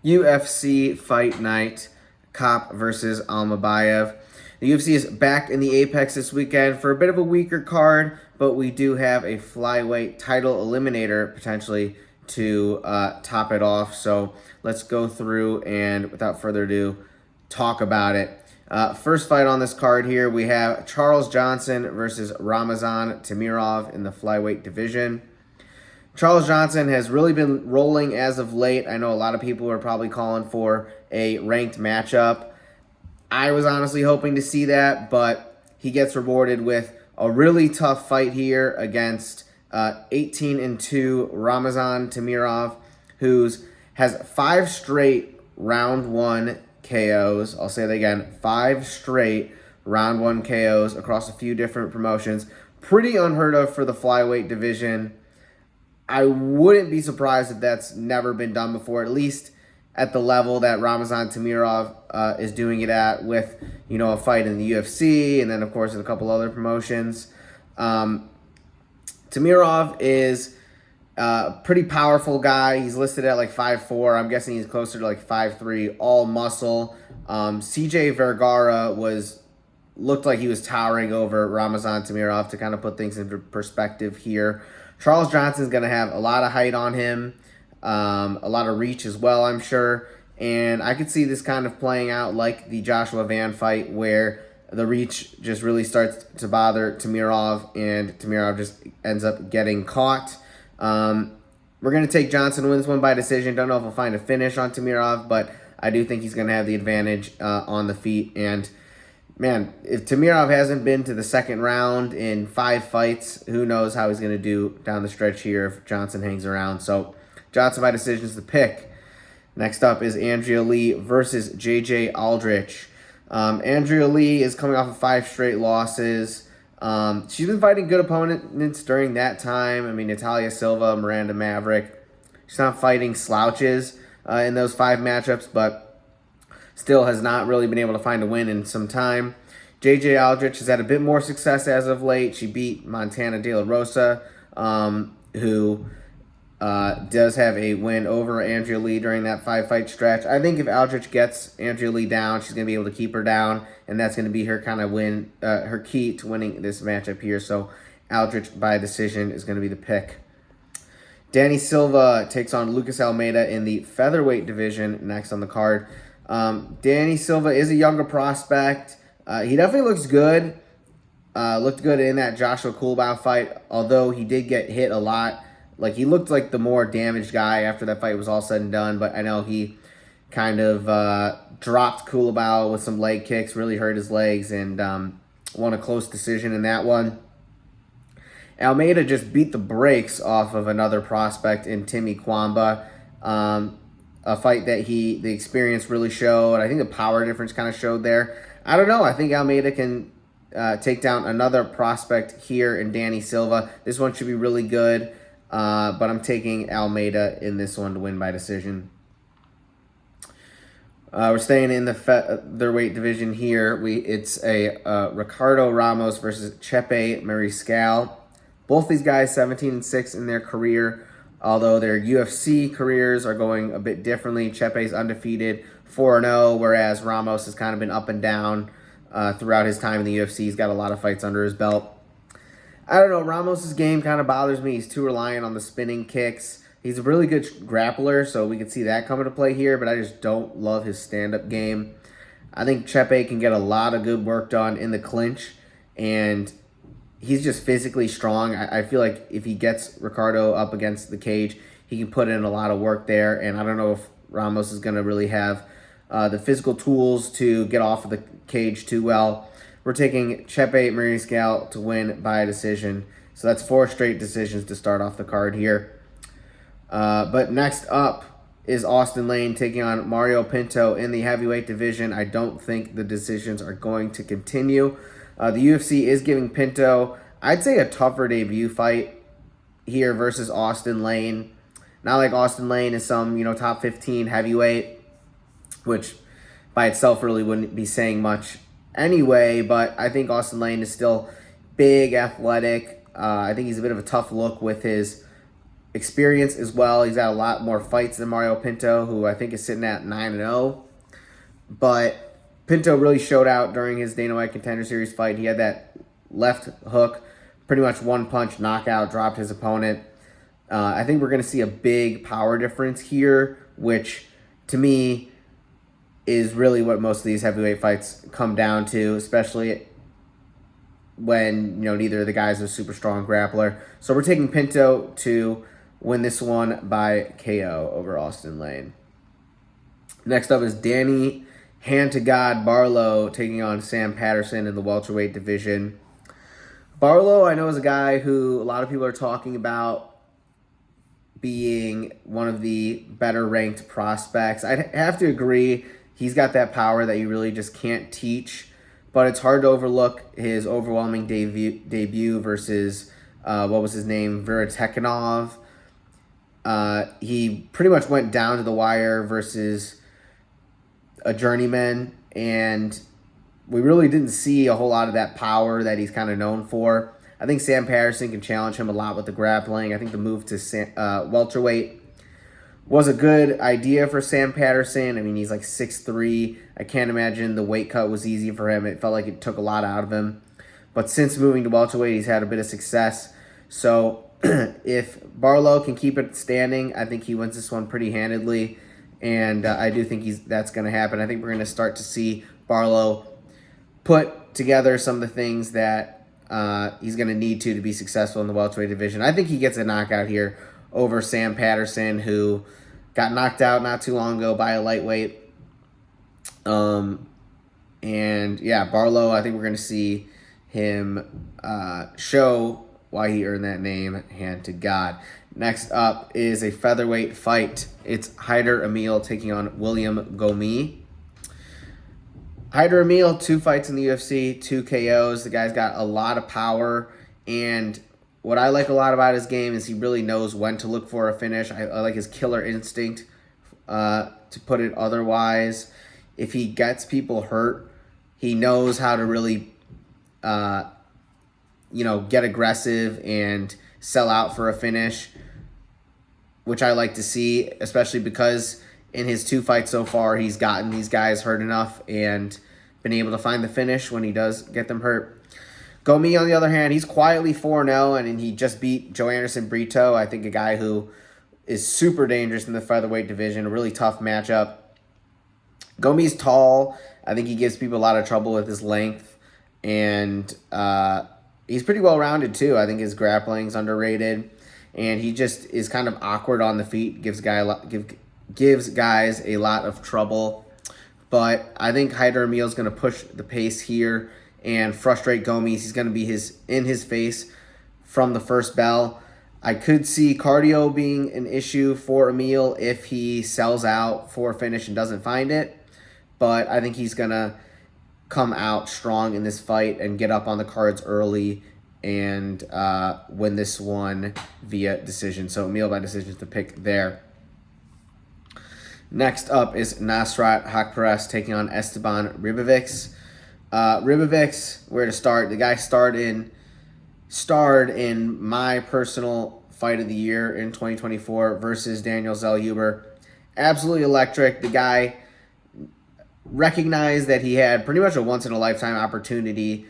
UFC Fight Night, Kape versus Almabayev. The UFC is back in the Apex this weekend for a bit of a weaker card, but we do have a flyweight title eliminator potentially to top it off. So let's go through and, without further ado, talk about it. First fight on this card here, we have Charles Johnson versus Ramazan Temirov in the flyweight division. Charles Johnson has really been rolling as of late. I know a lot of people are probably calling for a ranked matchup. I was honestly hoping to see that, but he gets rewarded with a really tough fight here against 18-2 Ramazan Temirov, who has 5 straight round 1 KOs. I'll say that again, 5 straight round 1 KOs across a few different promotions. Pretty unheard of for the flyweight division. I wouldn't be surprised if that's never been done before, at least at the level that Ramazan Temirov is doing it at, with, you know, a fight in the UFC and then, of course, in a couple other promotions. Temirov is a pretty powerful guy. He's listed at like 5'4". I'm guessing he's closer to like 5'3", all muscle. CJ Vergara looked like he was towering over Ramazan Temirov, to kind of put things into perspective here. Charles Johnson's going to have a lot of height on him, a lot of reach as well, I'm sure. And I could see this kind of playing out like the Joshua Van fight, where the reach just really starts to bother Temirov, and Temirov just ends up getting caught. We're going to take Johnson to win this one by decision. Don't know if we'll find a finish on Temirov, but I do think he's going to have the advantage on the feet. And man, if Temirov hasn't been to the second round in 5 fights, who knows how he's going to do down the stretch here if Johnson hangs around. So Johnson by decision is the pick. Next up is Andrea Lee versus JJ Aldrich. Andrea Lee is coming off of 5 straight losses. She's been fighting good opponents during that time. I mean, Natalia Silva, Miranda Maverick. She's not fighting slouches in those 5 matchups, but still has not really been able to find a win in some time. JJ Aldrich has had a bit more success as of late. She beat Montana De La Rosa, who does have a win over Andrea Lee during that 5-fight stretch. I think if Aldrich gets Andrea Lee down, she's going to be able to keep her down, and that's going to be her kind of win, her key to winning this matchup here. So Aldrich by decision is going to be the pick. Danny Silva takes on Lucas Almeida in the featherweight division next on the card. Danny Silva is a younger prospect. He definitely looks good. Looked good in that Joshua Kulbau fight, although he did get hit a lot. Like, he looked like the more damaged guy after that fight was all said and done, but I know he kind of dropped Kulbau with some leg kicks, really hurt his legs, and won a close decision in that one. Almeida just beat the brakes off of another prospect in Timmy Kwamba. A fight that the experience really showed. I think the power difference kind of showed there. I don't know. I think Almeida can take down another prospect here in Danny Silva. This one should be really good, but I'm taking Almeida in this one to win by decision. We're staying in the featherweight division here. It's a Ricardo Ramos versus Chepe Mariscal. Both these guys 17-6 in their career, although their UFC careers are going a bit differently. Chepe's undefeated, 4-0, whereas Ramos has kind of been up and down throughout his time in the UFC. He's got a lot of fights under his belt. I don't know, Ramos' game kind of bothers me. He's too reliant on the spinning kicks. He's a really good grappler, so we could see that come into play here, but I just don't love his stand-up game. I think Chepe can get a lot of good work done in the clinch, and he's just physically strong. I feel like if he gets Ricardo up against the cage, he can put in a lot of work there. And I don't know if Ramos is going to really have the physical tools to get off of the cage too well. We're taking Chepe Mariscal to win by decision. So that's 4 straight decisions to start off the card here. But next up is Austen Lane taking on Mario Pinto in the heavyweight division. I don't think the decisions are going to continue. The UFC is giving Pinto, I'd say, a tougher debut fight here versus Austen Lane. Not like Austen Lane is some, top 15 heavyweight, which by itself really wouldn't be saying much anyway, but I think Austen Lane is still big, athletic. I think he's a bit of a tough look with his experience as well. He's got a lot more fights than Mario Pinto, who I think is sitting at 9-0. But Pinto really showed out during his Dana White Contender Series fight. He had that left hook, pretty much one punch knockout, dropped his opponent. I think we're going to see a big power difference here, which to me is really what most of these heavyweight fights come down to, especially when neither of the guys are a super strong grappler. So we're taking Pinto to win this one by KO over Austen Lane. Next up is Danny Hand-to-God Barlow taking on Sam Patterson in the welterweight division. Barlow, I know, is a guy who a lot of people are talking about being one of the better ranked prospects. I have to agree, he's got that power that you really just can't teach, but it's hard to overlook his overwhelming debut versus, what was his name, Viratekanov. He pretty much went down to the wire versus a journeyman, and we really didn't see a whole lot of that power that he's kind of known for. I think Sam Patterson can challenge him a lot with the grappling. I think the move to welterweight was a good idea for Sam Patterson. I mean, he's like 6'3". I can't imagine the weight cut was easy for him. It felt like it took a lot out of him. But since moving to welterweight, he's had a bit of success. So if Barlow can keep it standing, I think he wins this one pretty handedly. And I do think that's going to happen. I think we're going to start to see Barlow put together some of the things that he's going to need to be successful in the welterweight division. I think he gets a knockout here over Sam Patterson, who got knocked out not too long ago by a lightweight. And yeah, Barlow, I think we're going to see him show why he earned that name, Hand to God. Next up is a featherweight fight. It's Hyder Amil taking on William Gomis. Hyder Amil, 2 fights in the UFC, 2 KOs. The guy's got a lot of power, and what I like a lot about his game is he really knows when to look for a finish. I like his killer instinct, to put it otherwise. If he gets people hurt, he knows how to really, get aggressive and sell out for a finish, which I like to see, especially because in his 2 fights so far, he's gotten these guys hurt enough and been able to find the finish when he does get them hurt. Gomis, on the other hand, he's quietly 4-0, and he just beat Joe Anderson Brito, I think a guy who is super dangerous in the featherweight division, a really tough matchup. Gomis tall. I think he gives people a lot of trouble with his length, and he's pretty well-rounded too. I think his grappling's underrated, and he just is kind of awkward on the feet, gives guys a lot of trouble. But I think Hyder Amil is going to push the pace here and frustrate Gomis. He's going to be in his face from the first bell. I could see cardio being an issue for Amil if he sells out for a finish and doesn't find it. But I think he's going to come out strong in this fight and get up on the cards early and win this one via decision. So Amil by decision to pick there. Next up is Nasrat Haqparast taking on Esteban Ribovics. Ribovics, where to start? The guy starred in my personal fight of the year in 2024 versus Daniel Zellhuber. Absolutely electric. The guy recognized that he had pretty much a once-in-a-lifetime opportunity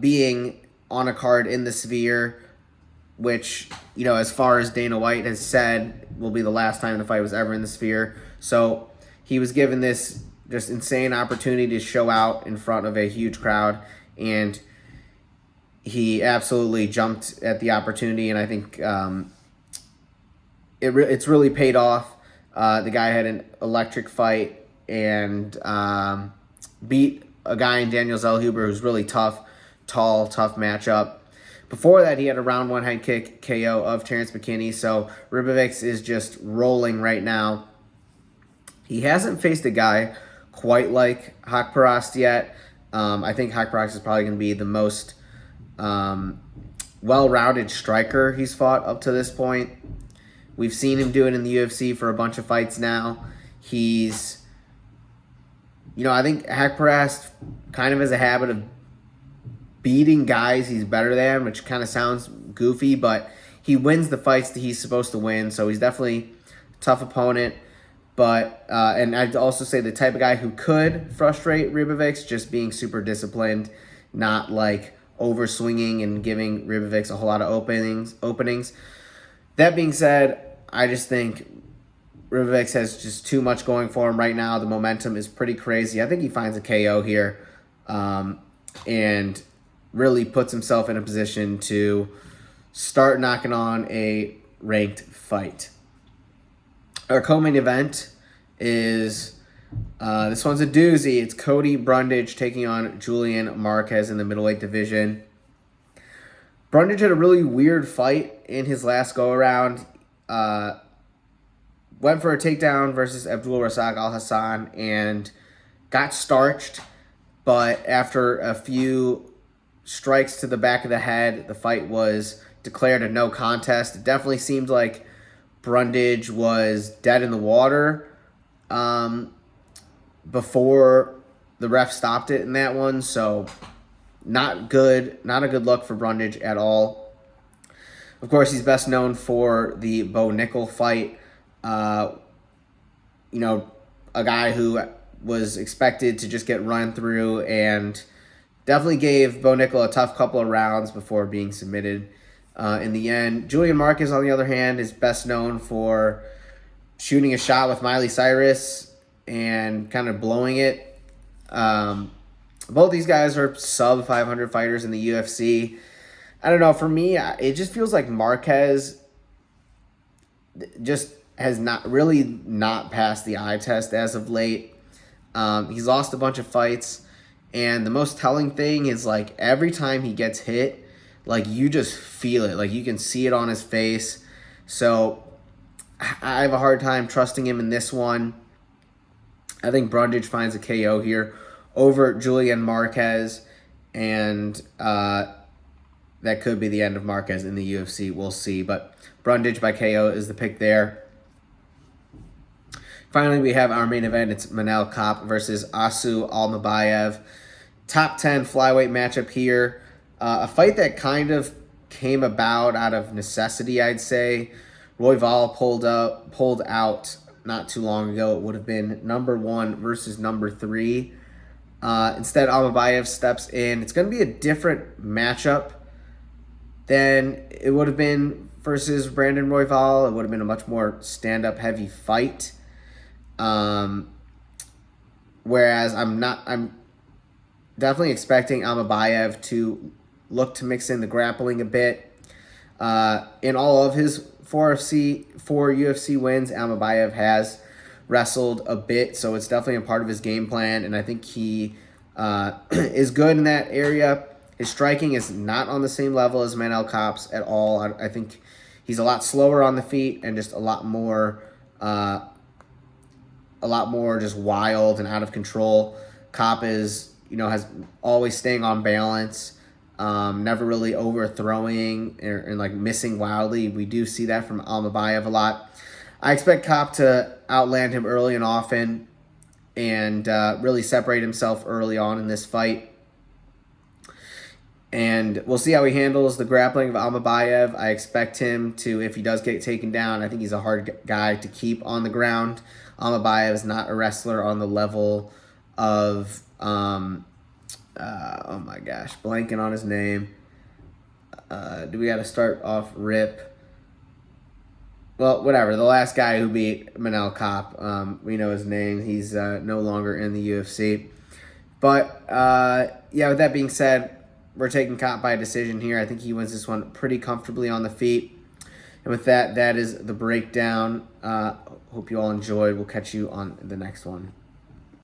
being on a card in the Sphere, which, as far as Dana White has said, will be the last time the fight was ever in the Sphere. So he was given this just insane opportunity to show out in front of a huge crowd, and he absolutely jumped at the opportunity, and I think it's really paid off. The guy had an electric fight and beat a guy in Daniel Zellhuber who's really tough, tall, tough matchup. Before that, he had a round 1 head kick KO of Terrence McKinney, so Ribovics is just rolling right now. He hasn't faced a guy quite like Haqparast yet. I think Haqparast is probably going to be the most well-rounded striker he's fought up to this point. We've seen him do it in the UFC for a bunch of fights now. He's, I think Haqparast kind of has a habit of beating guys he's better than, which kind of sounds goofy, but he wins the fights that he's supposed to win, so he's definitely a tough opponent. But, and I'd also say the type of guy who could frustrate Ribovics, just being super disciplined, not like over swinging and giving Ribovics a whole lot of openings. That being said, I just think Ribovics has just too much going for him right now. The momentum is pretty crazy. I think he finds a KO here and really puts himself in a position to start knocking on a ranked fight. Our co-main event is, this one's a doozy. It's Cody Brundage taking on Julian Marquez in the middleweight division. Brundage had a really weird fight in his last go-around. Went for a takedown versus Abdul Razak Al Hassan and got starched. But after a few strikes to the back of the head, the fight was declared a no contest. It definitely seemed like Brundage was dead in the water before the ref stopped it in that one. So not good. Not a good look for Brundage at all. Of course, he's best known for the Bo Nickel fight. A guy who was expected to just get run through and definitely gave Bo Nickel a tough couple of rounds before being submitted in the end. Julian Marquez, on the other hand, is best known for shooting a shot with Miley Cyrus and kind of blowing it. Both these guys are sub 500 fighters in the UFC. I don't know. For me, it just feels like Marquez just has not passed the eye test as of late. He's lost a bunch of fights, and the most telling thing is like every time he gets hit, like you just feel it, like you can see it on his face. So I have a hard time trusting him in this one. I think Brundage finds a KO here over Julian Marquez, and that could be the end of Marquez in the UFC. We'll see, but Brundage by KO is the pick there. Finally, we have our main event. It's Manel Kape versus Asu Almabayev. Top 10 flyweight matchup here. A fight that kind of came about out of necessity, I'd say. Royval pulled out not too long ago. It would have been number 1 versus number 3. Instead, Almabayev steps in. It's going to be a different matchup than it would have been versus Brandon Royval. It would have been a much more stand-up heavy fight. Whereas I'm definitely expecting Almabayev to look to mix in the grappling a bit. In all of his 4 UFC wins, Almabayev has wrestled a bit, so it's definitely a part of his game plan, and I think he is good in that area. His striking is not on the same level as Manel Kape's at all. I think he's a lot slower on the feet and just a lot more just wild and out of control. Kape is, has always staying on balance, never really overthrowing and like missing wildly. We do see that from Almabayev a lot. I expect Kape to outland him early and often and really separate himself early on in this fight. And we'll see how he handles the grappling of Almabayev. I expect him to, if he does get taken down, I think he's a hard guy to keep on the ground. Almabayev is not a wrestler on the level of, oh my gosh, blanking on his name. Do we got to start off rip? Well, whatever. The last guy who beat Manel Kape, we know his name. He's no longer in the UFC. But, yeah, with that being said, we're taking Kape by decision here. I think he wins this one pretty comfortably on the feet. And with that, that is the breakdown. Hope you all enjoyed. We'll catch you on the next one.